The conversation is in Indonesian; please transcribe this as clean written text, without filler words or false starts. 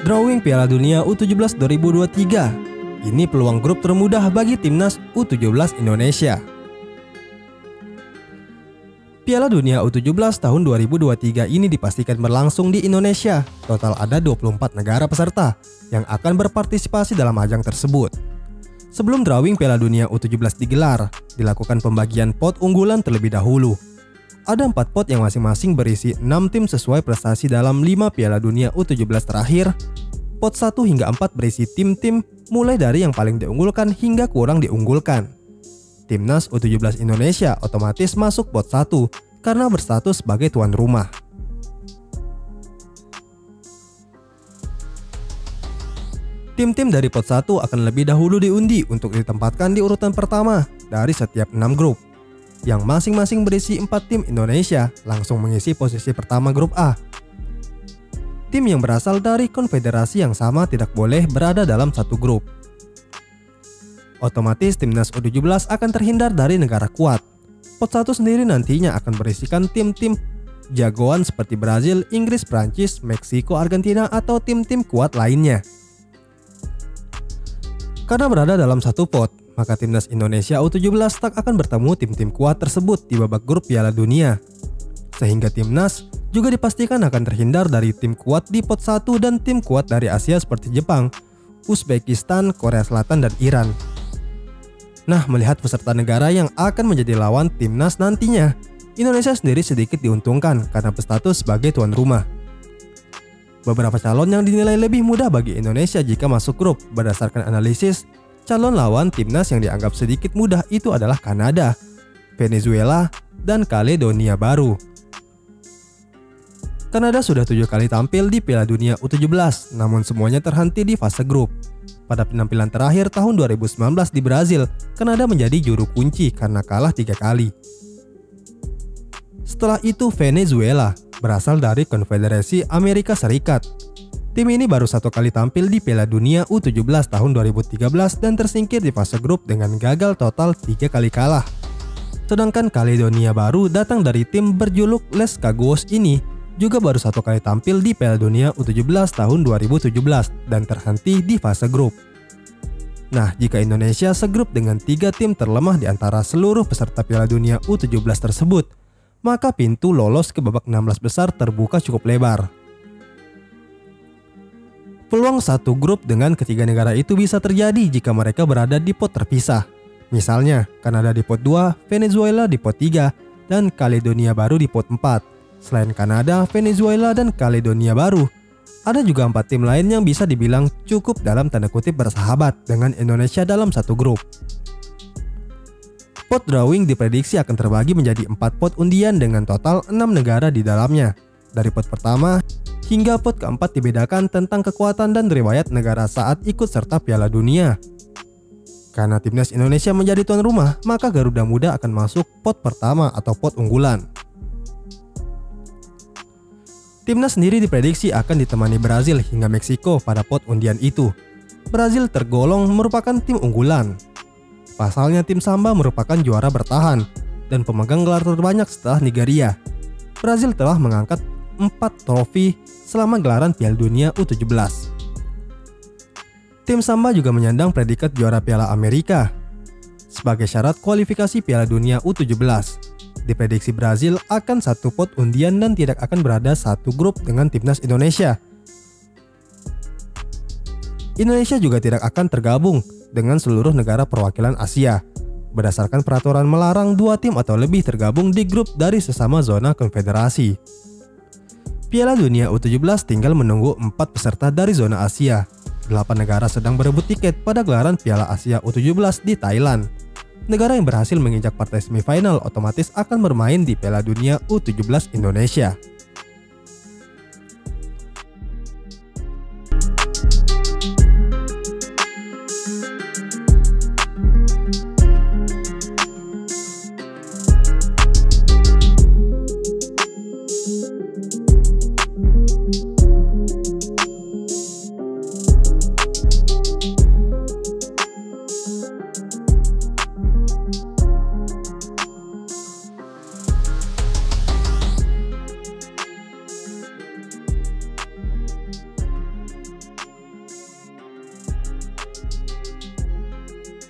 Drawing Piala Dunia U17 2023. Ini peluang grup termudah bagi timnas U17 Indonesia. Piala Dunia U17 tahun 2023 ini dipastikan berlangsung di Indonesia. Total ada 24 negara peserta yang akan berpartisipasi dalam ajang tersebut. Sebelum drawing Piala Dunia U17 digelar, dilakukan pembagian pot unggulan terlebih dahulu. Ada 4 pot yang masing-masing berisi 6 tim sesuai prestasi dalam 5 Piala Dunia U17 terakhir. Pot 1 hingga 4 berisi tim-tim mulai dari yang paling diunggulkan hingga kurang diunggulkan. Timnas U17 Indonesia otomatis masuk pot 1 karena berstatus sebagai tuan rumah. Tim-tim dari pot 1 akan lebih dahulu diundi untuk ditempatkan di urutan pertama dari setiap 6 grup, yang masing-masing berisi 4 tim Indonesia langsung mengisi posisi pertama grup A. Tim yang berasal dari konfederasi yang sama tidak boleh berada dalam satu grup. Otomatis timnas U17 akan terhindar dari negara kuat. Pot 1 sendiri nantinya akan berisikan tim-tim jagoan seperti Brazil, Inggris, Prancis, Meksiko, Argentina, atau tim-tim kuat lainnya. Karena berada dalam satu pot, maka timnas Indonesia U17 tak akan bertemu tim-tim kuat tersebut di babak grup Piala Dunia. Sehingga timnas juga dipastikan akan terhindar dari tim kuat di pot 1 dan tim kuat dari Asia seperti Jepang, Uzbekistan, Korea Selatan, dan Iran. Nah, melihat peserta negara yang akan menjadi lawan timnas nantinya, Indonesia sendiri sedikit diuntungkan karena berstatus sebagai tuan rumah. Beberapa calon yang dinilai lebih mudah bagi Indonesia jika masuk grup berdasarkan analisis, calon lawan timnas yang dianggap sedikit mudah itu adalah Kanada, Venezuela, dan Kaledonia Baru. Kanada sudah 7 kali tampil di Piala Dunia U17, namun semuanya terhenti di fase grup. Pada penampilan terakhir tahun 2019 di Brazil, Kanada menjadi juru kunci karena kalah 3 kali. Setelah itu Venezuela, berasal dari Konfederasi Amerika Serikat. Tim ini baru 1 kali tampil di Piala Dunia U17 tahun 2013 dan tersingkir di fase grup dengan gagal total 3 kali kalah. Sedangkan Kaledonia Baru datang dari tim berjuluk Les Caguos ini juga baru 1 kali tampil di Piala Dunia U17 tahun 2017 dan terhenti di fase grup. Nah, jika Indonesia segrup dengan 3 tim terlemah di antara seluruh peserta Piala Dunia U17 tersebut, maka pintu lolos ke babak 16 besar terbuka cukup lebar. Peluang satu grup dengan ketiga negara itu bisa terjadi jika mereka berada di pot terpisah. Misalnya, Kanada di pot 2, Venezuela di pot 3, dan Kaledonia Baru di pot 4. Selain Kanada, Venezuela, dan Kaledonia Baru, ada juga 4 tim lain yang bisa dibilang cukup dalam tanda kutip bersahabat dengan Indonesia dalam satu grup. Pot drawing diprediksi akan terbagi menjadi 4 pot undian dengan total 6 negara di dalamnya. Dari pot pertama hingga pot keempat dibedakan tentang kekuatan dan riwayat negara saat ikut serta Piala Dunia. Karena timnas Indonesia menjadi tuan rumah, maka Garuda Muda akan masuk pot pertama atau pot unggulan. Timnas sendiri diprediksi akan ditemani Brazil hingga Meksiko pada pot undian itu. Brazil tergolong merupakan tim unggulan. Pasalnya tim Samba merupakan juara bertahan dan pemegang gelar terbanyak setelah Nigeria. Brazil telah mengangkat 4 trofi selama gelaran Piala Dunia U17. Tim Samba juga menyandang predikat juara Piala Amerika sebagai syarat kualifikasi Piala Dunia U17. Diprediksi Brazil akan 1 pot undian dan tidak akan berada satu grup dengan timnas Indonesia. Indonesia juga tidak akan tergabung dengan seluruh negara perwakilan Asia, berdasarkan peraturan melarang 2 tim atau lebih tergabung di grup dari sesama zona konfederasi. Piala Dunia U17 tinggal menunggu 4 peserta dari zona Asia. 8 negara sedang berebut tiket pada gelaran Piala Asia U17 di Thailand. Negara yang berhasil menginjak partai semifinal otomatis akan bermain di Piala Dunia U17 Indonesia.